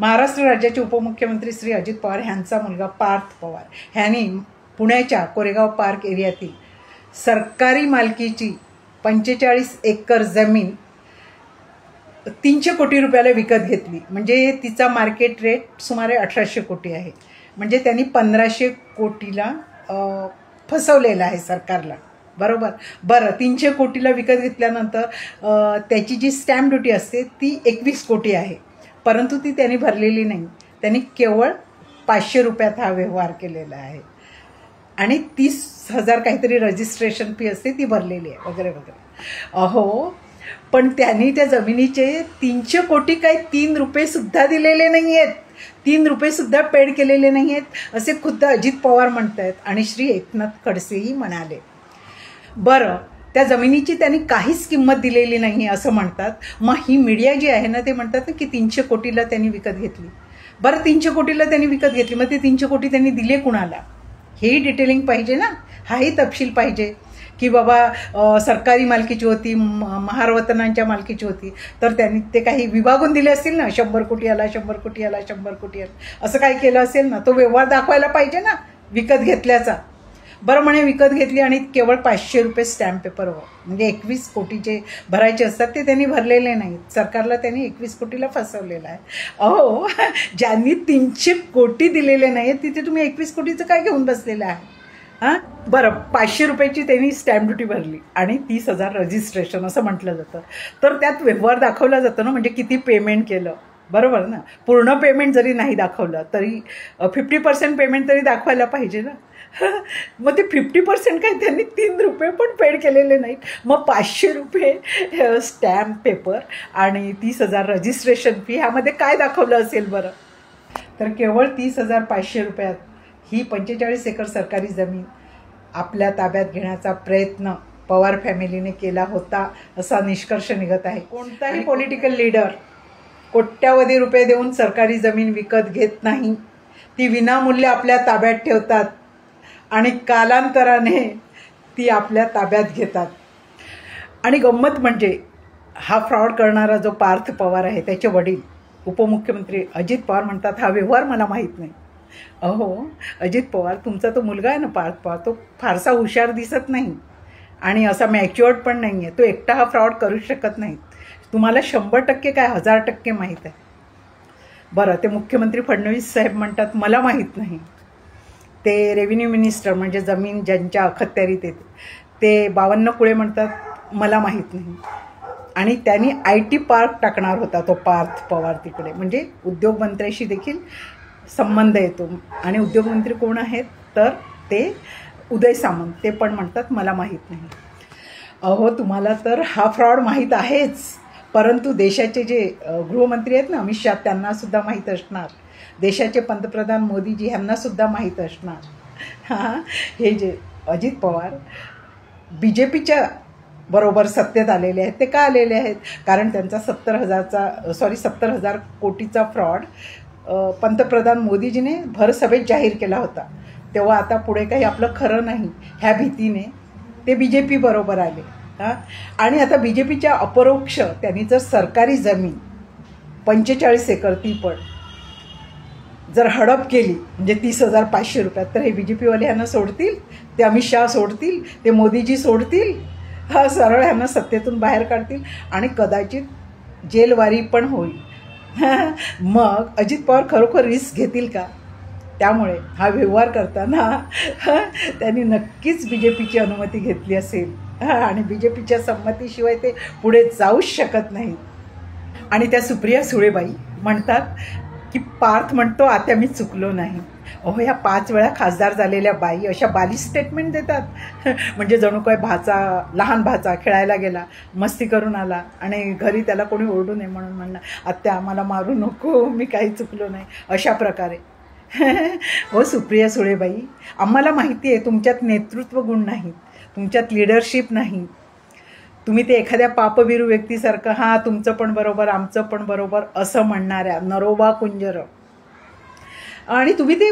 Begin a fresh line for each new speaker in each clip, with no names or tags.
महाराष्ट्र राज्याचे उपमुख्यमंत्री श्री अजित पवार यांचा मुलगा पार्थ पवार यांनी पुण्याच्या कोरेगाव पार्क एरियातील सरकारी मालकीची 45 एकर जमीन 300 कोटी रुपयाला विकत घेतली. म्हणजे तिचा मार्केट रेट सुमारे 1800 कोटी आहे. म्हणजे त्यांनी 1500 कोटीला फसवलेलं आहे सरकारला. बरोबर. बरं, 300 कोटीला विकत घेतल्यानंतर त्याची जी स्टॅम्प ड्युटी असते ती 21 कोटी आहे, परंतु ती त्यांनी भरलेली नाही. त्यांनी केवळ 500 रुपयात हा व्यवहार केलेला आहे आणि 30,000 काहीतरी रजिस्ट्रेशन फी असते ती भरलेली आहे वगैरे वगैरे. अहो, पण त्यांनी त्या जमिनीचे 300 कोटी काही 3 रुपये सुद्धा दिलेले नाही आहेत, 3 रुपये सुद्धा पेड केलेले नाही आहेत असे खुद्द अजित पवार म्हणत आहेत आणि श्री एकनाथ खडसेही म्हणाले. बरं, त्या जमिनीची त्यांनी काहीच किंमत दिलेली नाही असं म्हणतात. मग ही मीडिया जी आहे ना ते म्हणतात ना की 300 कोटीला त्यांनी विकत घेतली. बरं, 300 कोटीला त्यांनी विकत घेतली, मग ते 300 कोटी त्यांनी दिले कुणाला हेही डिटेलिंग पाहिजे ना, हाही तपशील पाहिजे की बाबा सरकारी मालकीची होती, महारवतनांच्या मालकीची होती, तर त्यांनी ते काही विभागून दिले असतील ना, 100 कोटी आला, 100 कोटी आला, 100 कोटी आला, असं काही केलं असेल ना, तो व्यवहार दाखवायला पाहिजे ना विकत घेतल्याचा. बरं, म्हणे विकत घेतली आणि केवळ 500 रुपये स्टॅम्प पेपरवर, म्हणजे 21 कोटीचे भरायचे असतात ते त्यांनी भरलेले नाहीत. सरकारला त्यांनी 21 कोटीला फसवलेलं आहे. अहो, ज्यांनी 300 कोटी दिलेले नाहीत तिथे तुम्ही 21 कोटीचं काय घेऊन बसलेलं आहे? हां, बरं, 500 रुपयाची त्यांनी स्टॅम्प ड्युटी भरली आणि 30,000 रजिस्ट्रेशन असं म्हटलं जातं. तर त्यात व्यवहार दाखवला जातो ना, म्हणजे किती पेमेंट केलं. बरोबर ना. पूर्ण पेमेंट जरी नाही दाखवलं तरी 50% पेमेंट तरी दाखवायला पाहिजे ना. मग ते 50% काही त्यांनी 3 रुपये पण पेड केलेले नाहीत. मग 500 रुपये स्टॅम्प पेपर आणि 30,000 रजिस्ट्रेशन फी, ह्यामध्ये काय दाखवलं असेल बरं? तर केवळ 30,500 रुपयात ही 45 एकर सरकारी जमीन आपल्या ताब्यात घेण्याचा प्रयत्न पवार फॅमिलीने केला होता असा निष्कर्ष निघत आहे. कोणताही पॉलिटिकल लीडर कोट्यावधी रुपये देऊन सरकारी जमीन विकत घेत नाही, ती विनामूल्य आपल्या ताब्यात ठेवतात आणि कालांतराने ती आपल्या ताब्यात घेतात. आणि गंमत म्हणजे हा फ्रॉड करणारा जो पार्थ पवार आहे त्याचे वडील उपमुख्यमंत्री अजित पवार म्हणतात हा व्यवहार मला माहीत नाही. अहो, अजित पवार तुमचा तो मुलगा आहे ना पार्थ पवार, तो फारसा हुशार दिसत नाही आणि असा मॅच्युअर्ड पण नाही आहे. तो एकटा हा फ्रॉड करू शकत नाही. तुम्हाला 100% काय 1000% माहीत आहे. बरं, ते मुख्यमंत्री फडणवीस साहेब म्हणतात मला माहीत नाही. ते रेव्हेन्यू मिनिस्टर म्हणजे जमीन ज्यांच्या अखत्यारीत येते ते 52 कुळे म्हणतात मला माहीत नाही. आणि त्यांनी IT पार्क टाकणार होता तो पार्थ पवार तिकडे, म्हणजे उद्योगमंत्र्याशी देखील संबंध येतो. आणि उद्योगमंत्री कोण आहेत तर ते उदय सामंत, ते पण म्हणतात मला माहीत नाही. अहो, तुम्हाला तर हा फ्रॉड माहीत आहेच, परंतु देशाचे जे गृहमंत्री आहेत ना अमित शहा त्यांनासुद्धा माहीत असणार, देशाचे पंतप्रधान मोदीजी यांनासुद्धा माहीत असणार. हां, हे जे अजित पवार BJPच्या बरोबर सत्तेत आलेले आहेत. ते का आलेले आहेत? कारण त्यांचा 70,000 कोटीचा फ्रॉड पंतप्रधान मोदीजीने भरसभेत जाहीर केला होता. तेव्हा आता पुढे काही आपलं खरं नाही ह्या भीतीने ते BJP बरोबर आले. हां, आणि आता BJPच्या अपरोक्ष त्यांनी जर सरकारी जमीन 45 एकर ती पण जर हडप केली म्हणजे 30,500 रुपयात, तर हे BJPवाले ह्यांना सोडतील? ते अमित शहा सोडतील? ते मोदीजी सोडतील? हा, सरळ ह्यांना सत्तेतून बाहेर काढतील आणि कदाचित जेलवारी पण होईल. मग अजित पवार खरोखर रिस्क घेतील का? त्यामुळे हा व्यवहार करताना त्यांनी नक्कीच BJPची अनुमती घेतली असेल आणि BJPच्या संमतीशिवाय ते पुढे जाऊच शकत नाही. आणि त्या सुप्रिया सुळेबाई म्हणतात की पार्थ म्हणतो आता मी चुकलो नाही. अहो, ह्या 5 वेळा खासदार झालेल्या बाई अशा बालिश स्टेटमेंट देतात म्हणजे जणू काय लहान भाचा खेळायला गेला, मस्ती करून आला आणि घरी त्याला कोणी ओरडू नये म्हणून म्हणणं आत्या आम्हाला मारू नको, मी काही चुकलो नाही, अशा प्रकारे. हो सुप्रिया सुळेबाई, आम्हाला माहिती आहे तुमच्यात नेतृत्व गुण नाहीत, तुमच्यात लिडरशिप नाही. तुम्ही ते एखाद्या पापविरू व्यक्तीसारखं हां तुमचं पण बरोबर आमचं पण बरोबर असं म्हणणाऱ्या नरोबा कुंजर. आणि तुम्ही ते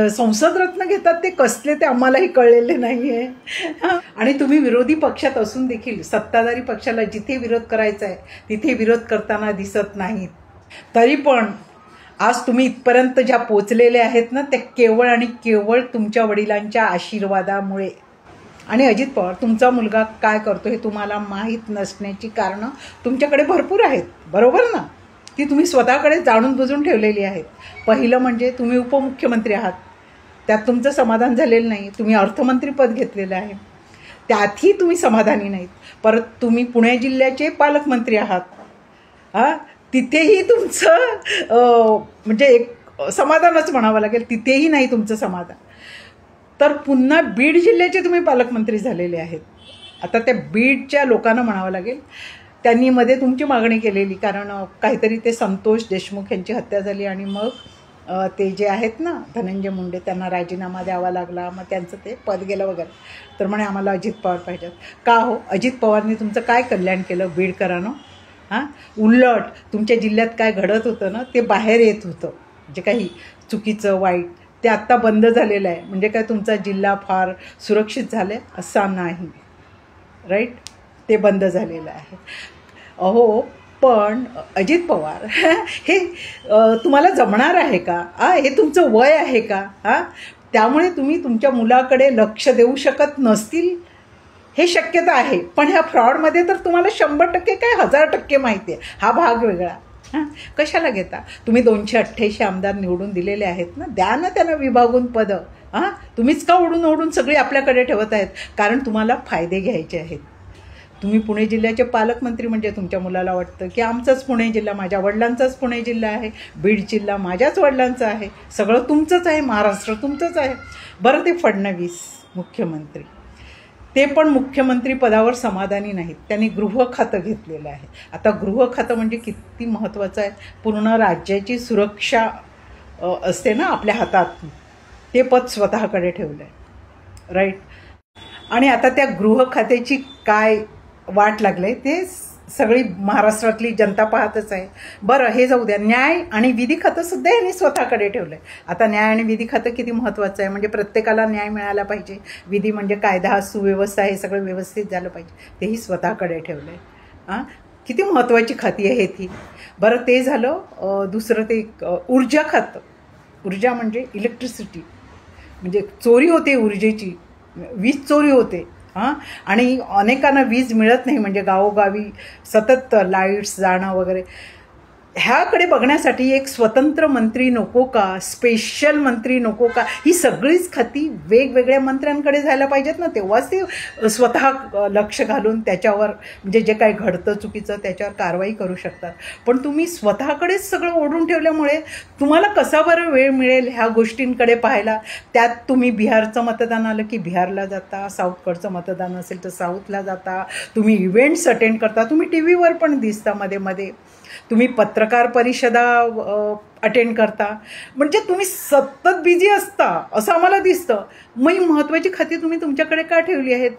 संसद रत्न घेतात ते कसले ते आम्हालाही कळलेले नाही आहे. आणि तुम्ही विरोधी पक्षात असून देखील सत्ताधारी पक्षाला जिथे विरोध करायचा आहे तिथे विरोध करताना दिसत नाहीत. तरी पण आज तुम्ही इथपर्यंत ज्या पोचलेले आहेत ना, त्या केवळ आणि केवळ तुमच्या वडिलांच्या आशीर्वादामुळे. आणि अजित पवार, तुमचा मुलगा काय करतो हे तुम्हाला माहीत नसण्याची कारणं तुमच्याकडे भरपूर आहेत, बरोबर ना? ती तुम्ही स्वतःकडे जाणून बुजून ठेवलेली आहेत. पहिलं म्हणजे तुम्ही उपमुख्यमंत्री आहात, त्यात तुमचं समाधान झालेलं नाही. तुम्ही अर्थमंत्रीपद घेतलेलं आहे, त्यातही तुम्ही समाधानी नाहीत. परत तुम्ही पुणे जिल्ह्याचे पालकमंत्री आहात, तिथेही तुमचं म्हणजे एक समाधानच म्हणावं लागेल, तिथेही नाही तुमचं समाधान. तर पुन्हा बीड जिल्ह्याचे तुम्ही पालकमंत्री झालेले आहेत. आता त्या बीडच्या लोकांना म्हणावं लागेल, त्यांनी मध्ये तुमची मागणी केलेली, कारण काहीतरी ते संतोष देशमुख यांची हत्या झाली आणि मग ते जे आहेत ना धनंजय मुंडे, त्यांना राजीनामा द्यावा लागला, मग त्यांचं ते पद गेलं वगैरे. तर म्हणे आम्हाला अजित पवार पाहिजेत. का हो? अजित पवारनी तुमचं काय कल्याण केलं बीडकरांनो? उलट तुमच्या जिल्ह्यात काय घडत होतं ना, ते बाहेर येत होतं, जे काही चुकीचं वाईट ते आत्ता बंद झालेलं आहे. म्हणजे काय तुमचा जिल्हा फार सुरक्षित झाला आहे असा नाही, राईट? ते बंद झालेलं आहे. अहो पण अजित पवार हे तुम्हाला जमणार आहे का? हे तुमचं वय आहे का? त्यामुळे तुम्ही तुमच्या मुलाकडे लक्ष देऊ शकत नसतील हे शक्यता आहे. पण ह्या फ्रॉडमध्ये तर तुम्हाला 100% काय 1000% माहिती आहे. हा भाग वेगळा. कशाला घेता? तुम्ही 288 आमदार निवडून दिलेले आहेत ना, द्या ना त्यांना विभागून पदं. तुम्हीच का ओढून सगळी आपल्याकडे ठेवत आहेत? कारण तुम्हाला फायदे घ्यायचे आहेत. तुम्ही पुणे जिल्ह्याचे पालकमंत्री म्हणजे तुमच्या मुलाला वाटतं की आमचाच पुणे जिल्हा, माझ्या वडिलांचाच पुणे जिल्हा आहे, बीड जिल्हा माझ्याच वडिलांचा आहे, सगळं तुमचंच आहे, महाराष्ट्र तुमचंच आहे. बरं, ते फडणवीस मुख्यमंत्री, ते पण मुख्यमंत्री पदावर समाधानी नाहीत. त्यांनी गृह खातं घेतलेलं आहे. आता गृह खातं म्हणजे किती महत्त्वाचं आहे. पूर्ण राज्याची सुरक्षा असते ना आपल्या हातात, ते पद स्वतःकडे ठेवलं आहे, राईट? आणि आता त्या गृह खात्याची काय वाट लागले ते सगळी महाराष्ट्रातली जनता पाहतच आहे. बरं, हे जाऊ द्या. न्याय आणि विधी खातं सुद्धा यांनी स्वतःकडे ठेवलं आहे. आता न्याय आणि विधी खातं किती महत्त्वाचं आहे, म्हणजे प्रत्येकाला न्याय मिळाला पाहिजे. विधी म्हणजे कायदा सुव्यवस्था, हे सगळं व्यवस्थित झालं पाहिजे, तेही स्वतःकडे ठेवलं आहे. किती महत्त्वाची खाती आहे ती. बरं, ते झालं. दुसरं ते ऊर्जा खातं. ऊर्जा म्हणजे इलेक्ट्रिसिटी, म्हणजे चोरी होते ऊर्जेची, वीज चोरी होते. आणि अनेकांना वीज मिळत नाही, म्हणजे गावोगावी सतत लाईट्स जाणं वगैरे. ह्याकडे बघण्यासाठी एक स्वतंत्र मंत्री नको का? स्पेशल मंत्री नको का? ही सगळीच खाती वेगवेगळ्या मंत्र्यांकडे जायला पाहिजेत ना, तेव्हाच ते स्वतः लक्ष घालून त्याच्यावर, म्हणजे जे काही घडतं चुकीचं त्याच्यावर कारवाई करू शकतात. पण तुम्ही स्वतःकडेच सगळं ओढून ठेवल्यामुळे तुम्हाला कसा बरं वेळ मिळेल ह्या गोष्टींकडे पाहायला? त्यात तुम्ही बिहारचं मतदान आलं की बिहारला जाता, साऊथकडचं मतदान असेल तर साऊथला जाता, तुम्ही इव्हेंट्स अटेंड करता, तुम्ही टी व्हीवर पण दिसता मध्ये मध्ये, तुम्ही पत्रकार परिषदा अटेंड करता, म्हणजे तुम्ही सतत बिझी असता असं आम्हाला दिसतं. मग ही महत्त्वाची खाती तुम्ही तुमच्याकडे का ठेवली आहेत?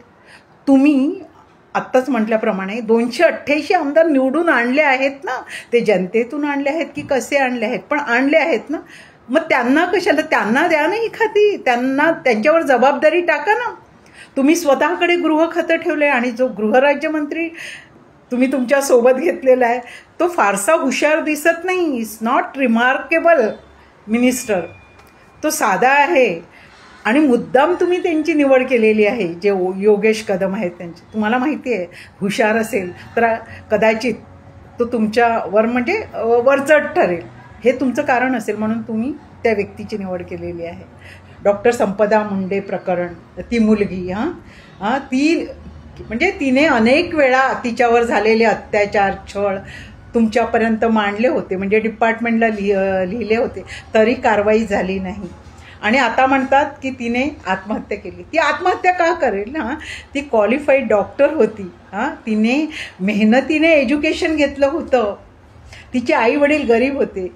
तुम्ही आत्ताच म्हटल्याप्रमाणे 288 आमदार निवडून आणले आहेत ना, ते जनतेतून आणले आहेत की कसे आणले आहेत, पण आणले आहेत ना. मग त्यांना कशाला? त्यांना द्या ना ही खाती, त्यांना त्यांच्यावर जबाबदारी टाका ना. तुम्ही स्वतःकडे गृह खातं ठेवलं आहे आणि जो गृहराज्यमंत्री तुम्ही तुमच्या सोबत घेतलेला आहे तो फारसा हुशार दिसत नाही. इज नॉट रिमार्केबल मिनिस्टर, तो साधा आहे. आणि मुद्दाम तुम्ही त्यांची निवड केलेली आहे, जे योगेश कदम आहेत त्यांची. तुम्हाला माहिती आहे, हुशार असेल तर कदाचित तो तुमच्यावर म्हणजे वरचढ ठरेल, हे तुमचं कारण असेल, म्हणून तुम्ही त्या व्यक्तीची निवड केलेली आहे. डॉक्टर संपदा मुंडे प्रकरण, ती मुलगी ती म्हणजे तिने अनेक वेळा तिच्यावर झालेले अत्याचार, छळ तुमच्यापर्यंत मांडले होते, म्हणजे डिपार्टमेंटला लिहिले होते, तरी कारवाई झाली नाही. आणि आता म्हणतात की तिने आत्महत्या केली. ती आत्महत्या का करेल ना? ती क्वालिफाईड डॉक्टर होती. तिने मेहनतीने एज्युकेशन घेतलं होतं. तिचे आई वडील गरीब होते.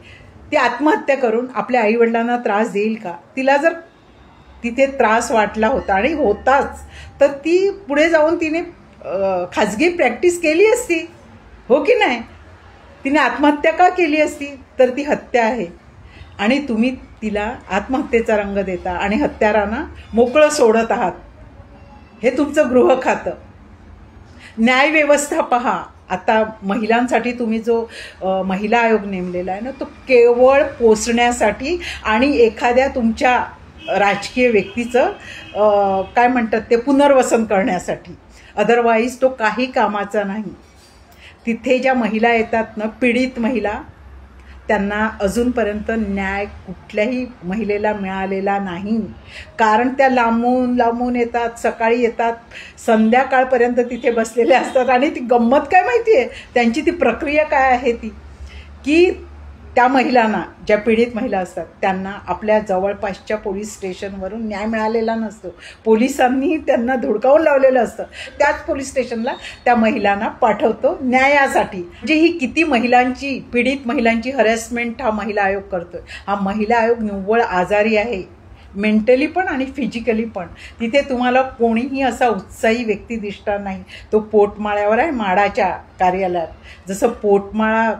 ती आत्महत्या करून आपल्या आईवडिलांना त्रास देईल का? तिला जर तिथे त्रास वाटला होता आणि होताच, तर ती पुढे जाऊन तिने खाजगी प्रॅक्टिस केली असती, हो की नाही? तिने आत्महत्या का केली असती? तर ती हत्या आहे. आणि तुम्ही तिला आत्महत्येचा रंग देता आणि हत्यारांना मोकळं सोडत आहात. हे तुमचं गृह खातं. न्यायव्यवस्था पहा. आता महिलांसाठी तुम्ही जो महिला आयोग नेमलेला आहे ना, तो केवळ पोचण्यासाठी आणि एखाद्या तुमच्या राजकीय व्यक्तीचं काय म्हणतात ते पुनर्वसन करण्यासाठी, अदरवाईज तो काही कामाचा नाही. तिथे ज्या महिला येतात ना, पीडित महिला, त्यांना अजूनपर्यंत न्याय कुठल्याही महिलेला मिळालेला नाही. कारण त्या लांबून लांबून येतात, सकाळी येतात, संध्याकाळपर्यंत तिथे बसलेले असतात. आणि ती गंमत काय माहिती आहे, त्यांची ती प्रक्रिया काय आहे ती, की त्या महिलांना, ज्या पीडित महिला असतात त्यांना आपल्या जवळपासच्या पोलीस स्टेशनवरून न्याय मिळालेला नसतो. पोलिसांनी त्यांना धुडकावून लावलेलं असतं. त्याच पोलीस स्टेशनला त्या महिलांना पाठवतो न्यायासाठी. म्हणजे ही किती महिलांची, पीडित महिलांची हॅरेसमेंट हा महिला आयोग करतोय. हा महिला आयोग निव्वळ आजारी आहे, मेंटली पण आणि फिजिकली पण. तिथे तुम्हाला कोणीही असा उत्साही व्यक्ती दिसणार नाही. तो पोटमाळ्यावर आहे, माडाच्या कार्यालयात. जसं पोटमाळा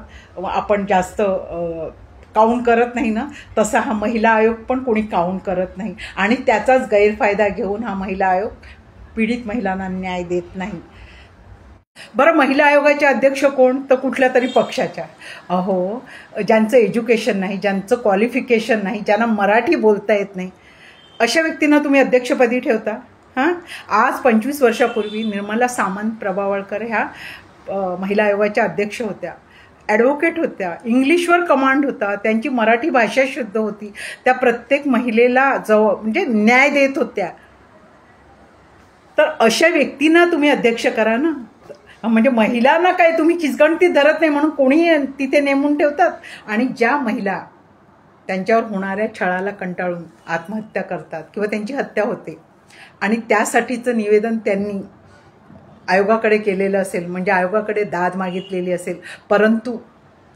आपण जास्त काउंट करत नाही ना, तसा हा महिला आयोग पण कोणी काउंट करत नाही. आणि त्याचाच गैरफायदा घेऊन हा महिला आयोग पीडित महिलांना न्याय देत नाही. बरं, महिला आयोगाचे अध्यक्ष कोण, तर कुठल्या तरी पक्षाच्या. अहो, ज्यांचं एज्युकेशन नाही, ज्यांचं क्वालिफिकेशन नाही, ज्यांना मराठी बोलता येत नाही, अशा व्यक्तींना तुम्ही अध्यक्षपदी ठेवता. हां, आज 25 वर्षापूर्वी निर्मला सामंत प्रभावळकर ह्या महिला आयोगाच्या अध्यक्ष होत्या, ॲडव्होकेट होत्या, इंग्लिशवर कमांड होता, त्यांची मराठी भाषा शुद्ध होती. त्या प्रत्येक महिलेला म्हणजे न्याय देत होत्या. तर अशा व्यक्तींना तुम्ही अध्यक्ष करा ना. म्हणजे महिलांना काय तुम्ही खिचगणतीत धरत नाही म्हणून कोणी तिथे नेमून ठेवतात. आणि ज्या महिला त्यांच्यावर होणाऱ्या छळाला कंटाळून आत्महत्या करतात किंवा त्यांची हत्या होते आणि त्यासाठीचं निवेदन त्यांनी आयोगाकडे केलेलं असेल, म्हणजे आयोगाकडे दाद मागितलेली असेल, परंतु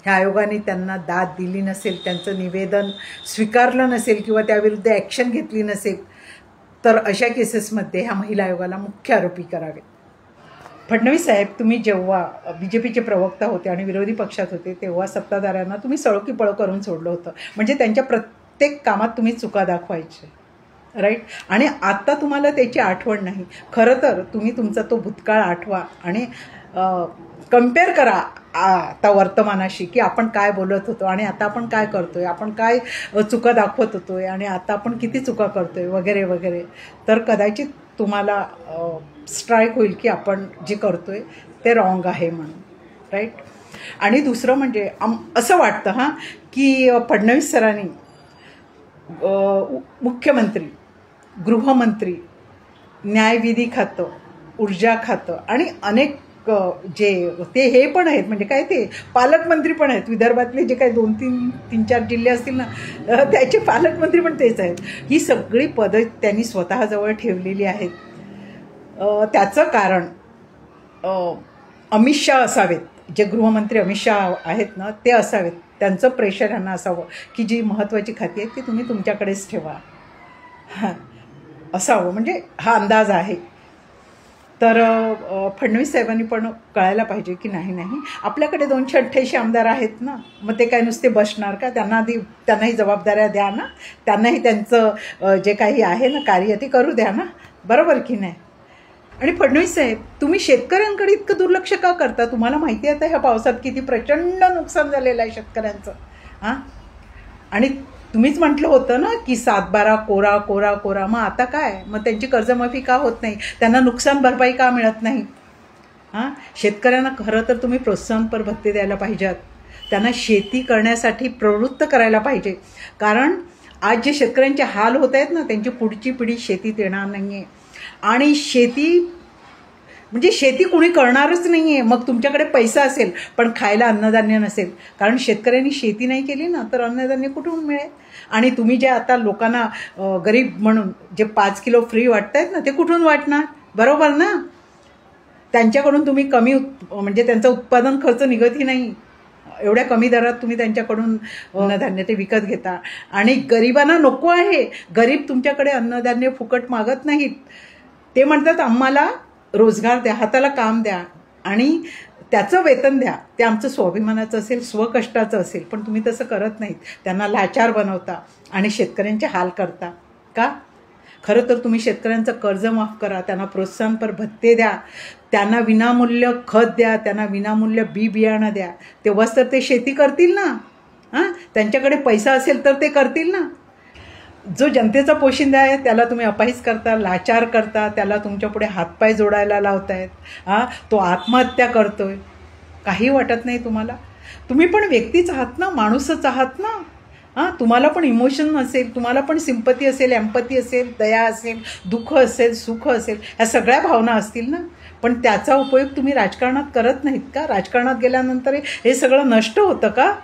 ह्या आयोगाने त्यांना दाद दिली नसेल, त्यांचं निवेदन स्वीकारलं नसेल किंवा त्याविरुद्ध ॲक्शन घेतली नसेल, तर अशा केसेसमध्ये ह्या महिला आयोगाला मुख्य आरोपी करावे. फडणवीस साहेब, तुम्ही जेव्हा BJPचे प्रवक्ता होते आणि विरोधी पक्षात होते, तेव्हा सत्ताधाऱ्यांना तुम्ही सळोकीपळो करून सोडलं होतं. म्हणजे त्यांच्या प्रत्येक कामात तुम्ही चुका दाखवायचे, राईट. आणि आता तुम्हाला त्याची आठवण नाही. खरं तर तुम्ही तुमचा तो भूतकाळ आठवा आणि कम्पेअर करा आता वर्तमानाशी, की आपण काय बोलत होतो आणि आता आपण काय करतोय, आपण काय चुका दाखवत होतोय आणि आता आपण किती चुका करतोय वगैरे वगैरे. तर कदाचित तुम्हाला स्ट्राईक होईल की आपण जे करतोय ते रॉंग आहे म्हणून, राईट. आणि दुसरं म्हणजे असं वाटतं हां, की फडणवीस सरांनी मुख्यमंत्री, गृहमंत्री, न्यायविधी खातं, ऊर्जा खातं आणि अनेक जे ते हे पण आहेत, म्हणजे काय ते पालकमंत्री पण आहेत. विदर्भातले जे काही 2-3-4 जिल्हे असतील ना, त्याचे पालकमंत्री पण तेच आहेत. ही सगळी पदं त्यांनी स्वतःजवळ ठेवलेली आहेत. त्याचं कारण अमित शाह असावेत, जे गृहमंत्री अमित शाह आहेत ना, ते असावेत. त्यांचं प्रेशर यांना असावं की जी महत्त्वाची खाती आहेत ती तुम्ही तुमच्याकडेच ठेवा, हां असावं. म्हणजे हा अंदाज आहे. तर फडणवीस साहेबांनी पण कळायला पाहिजे की नाही आपल्याकडे 288 आमदार आहेत ना, मग ते काय नुसते बसणार का? त्यांनाही जबाबदाऱ्या द्या ना, त्यांनाही त्यांचं जे काही आहे ना कार्य ते करू द्या ना, बरोबर की नाही. आणि फडणवीस साहेब, तुम्ही शेतकऱ्यांकडे इतकं दुर्लक्ष का करता? तुम्हाला माहिती आहे आता ह्या पावसात किती प्रचंड नुकसान झालेलं आहे शेतकऱ्यांचं. हां, आणि तुम्हीच म्हटलं होतं ना की 7-12 कोरा कोरा कोरा. मग आता काय, मग त्यांची कर्जमाफी का होत नाही? त्यांना नुकसान भरपाई का मिळत नाही? हां, शेतकऱ्यांना खरं तर तुम्ही प्रोत्साहनपर भत्ते द्यायला पाहिजेत. त्यांना शेती करण्यासाठी प्रवृत्त करायला पाहिजे. कारण आज जे शेतकऱ्यांचे हाल होत आहेत ना, त्यांची पुढची पिढी शेतीत येणार नाही आहे. आणि शेती कुणी करणारच नाही आहे. मग तुमच्याकडे पैसा असेल पण खायला अन्नधान्य नसेल. कारण शेतकऱ्यांनी शेती नाही केली ना, तर अन्नधान्य कुठून मिळेल? आणि तुम्ही जे आता लोकांना गरीब म्हणून जे 5 किलो फ्री वाटतायत ना, ते कुठून वाटणार? बरोबर ना. त्यांच्याकडून तुम्ही कमी म्हणजे त्यांचा उत्पादन खर्च निघतही नाही. एवढ्या कमी दरात तुम्ही त्यांच्याकडून अन्नधान्य ते विकत घेता. आणि गरिबांना नको आहे. गरीब तुमच्याकडे अन्नधान्य फुकट मागत नाहीत. ते म्हणतात आम्हाला रोजगार द्या, हाताला काम द्या आणि त्याचं वेतन द्या. ते आमचं स्वाभिमानाचं असेल, स्वकष्टाचं असेल. पण तुम्ही तसं करत नाहीत. त्यांना लाचार बनवता आणि शेतकऱ्यांचे हाल करता. का? खरं तर तुम्ही शेतकऱ्यांचं कर्ज माफ करा, त्यांना प्रोत्साहनपर भत्ते द्या, त्यांना विनामूल्य खत द्या, त्यांना विनामूल्य बी बियाणं द्या. तेव्हाच तर ते शेती करतील ना. हां, त्यांच्याकडे पैसा असेल तर ते करतील ना. जो जनतेचा पोशिंदा आहे त्याला तुम्ही अपाहिज करता, लाचार करता, त्याला तुमच्यापुढे हातपाय जोडायला लावतायत. हां, तो आत्महत्या करतोय. काही वाटत नाही तुम्हाला? तुम्ही पण व्यक्तीच आहात ना, माणूसच आहात ना. हां, तुम्हाला पण इमोशन असेल, तुम्हाला पण सिंपती असेल, एम्पथी असेल, दया असेल, दुःख असेल, सुख असेल, ह्या सगळ्या भावना असतील ना. पण त्याचा उपयोग तुम्ही राजकारणात करत नाहीत का? राजकारणात गेल्यानंतर हे सगळं नष्ट होतं का?